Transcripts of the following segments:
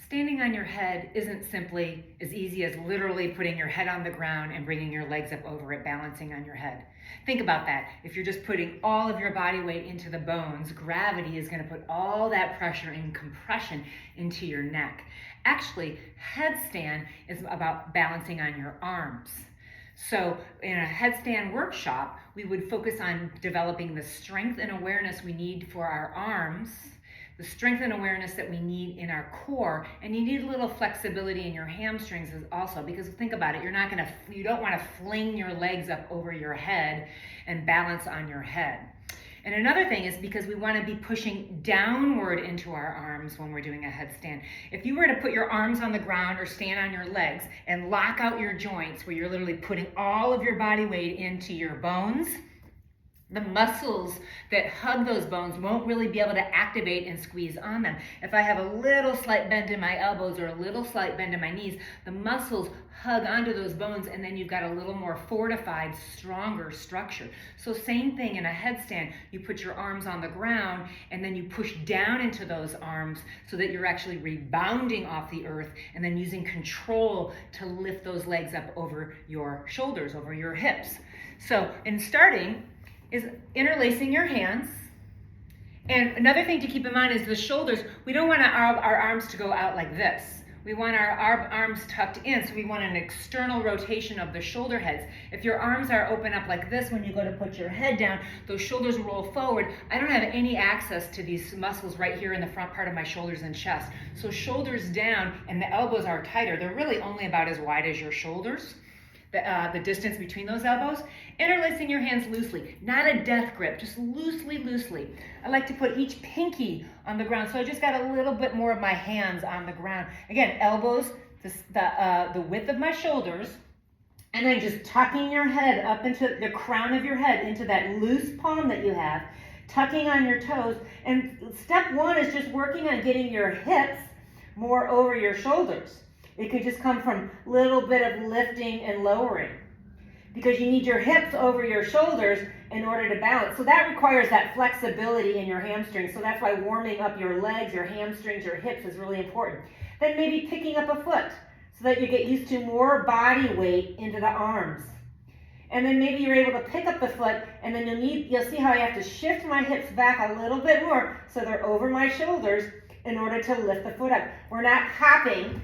Standing on your head isn't simply as easy as literally putting your head on the ground and bringing your legs up over it, balancing on your head. Think about that. If you're just putting all of your body weight into the bones, gravity is going to put all that pressure and compression into your neck. Actually, headstand is about balancing on your arms. So in a headstand workshop, we would focus on developing the strength and awareness we need for our arms, the strength and awareness that we need in our core, and you need a little flexibility in your hamstrings also, because think about it, you don't want to fling your legs up over your head and balance on your head. And another thing is because we want to be pushing downward into our arms when we're doing a headstand. If you were to put your arms on the ground or stand on your legs and lock out your joints where you're literally putting all of your body weight into your bones, the muscles that hug those bones won't really be able to activate and squeeze on them. If I have a little slight bend in my elbows or a little slight bend in my knees, the muscles hug onto those bones, and then you've got a little more fortified, stronger structure. So same thing in a headstand. You put your arms on the ground and then you push down into those arms so that you're actually rebounding off the earth and then using control to lift those legs up over your shoulders, over your hips. So in starting, is interlacing your hands. And another thing to keep in mind is the shoulders. We don't want our arms to go out like this. We want our arms tucked in, so we want an external rotation of the shoulder heads. If your arms are open up like this when you go to put your head down, those shoulders roll forward. I don't have any access to these muscles right here in the front part of my shoulders and chest. So shoulders down and the elbows are tighter. They're really only about as wide as your shoulders. The distance between those elbows. Interlacing your hands loosely, not a death grip, just loosely. I like to put each pinky on the ground, so I just got a little bit more of my hands on the ground. Again, elbows, the width of my shoulders, and then just tucking your head up into the crown of your head, into that loose palm that you have, tucking on your toes. And step one is just working on getting your hips more over your shoulders. It could just come from a little bit of lifting and lowering, because you need your hips over your shoulders in order to balance. So that requires that flexibility in your hamstrings. So that's why warming up your legs, your hamstrings, your hips is really important. Then maybe picking up a foot so that you get used to more body weight into the arms. And then maybe you're able to pick up the foot, and then you'll see how I have to shift my hips back a little bit more so they're over my shoulders in order to lift the foot up. We're not hopping.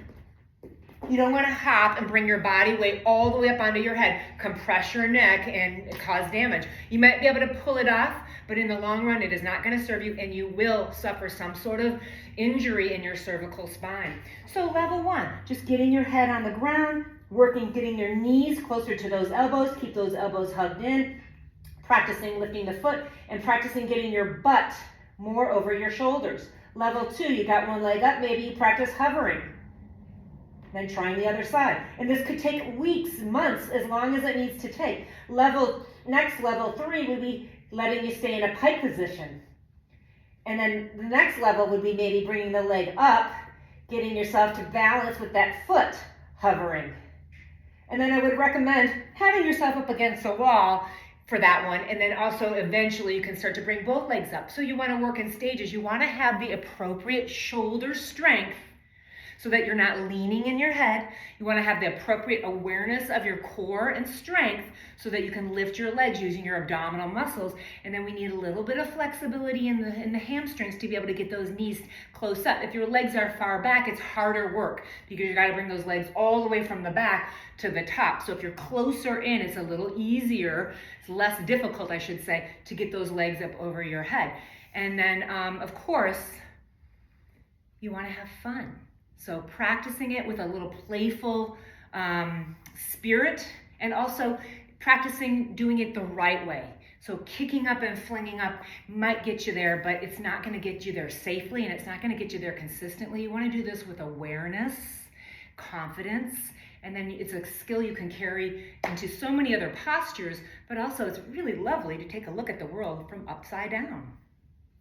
You don't want to hop and bring your body weight all the way up onto your head, compress your neck, and cause damage. You might be able to pull it off, but in the long run, it is not going to serve you, and you will suffer some sort of injury in your cervical spine. So level one, just getting your head on the ground, getting your knees closer to those elbows, keep those elbows hugged in, practicing lifting the foot, and practicing getting your butt more over your shoulders. Level two, you got one leg up, maybe you practice hovering. Then trying the other side. And this could take weeks, months, as long as it needs to take. Next level three would be letting you stay in a pike position. And then the next level would be maybe bringing the leg up, getting yourself to balance with that foot hovering. And then I would recommend having yourself up against a wall for that one, and then also eventually you can start to bring both legs up. So you want to work in stages. You want to have the appropriate shoulder strength so that you're not leaning in your head. You want to have the appropriate awareness of your core and strength so that you can lift your legs using your abdominal muscles. And then we need a little bit of flexibility in the hamstrings to be able to get those knees close up. If your legs are far back, it's harder work because you got to bring those legs all the way from the back to the top. So if you're closer in, it's a little easier, it's less difficult, I should say, to get those legs up over your head. And then, of course, you want to have fun. So practicing it with a little playful spirit, and also practicing doing it the right way. So kicking up and flinging up might get you there, but it's not going to get you there safely, and it's not going to get you there consistently. You want to do this with awareness, confidence, and then it's a skill you can carry into so many other postures, but also it's really lovely to take a look at the world from upside down.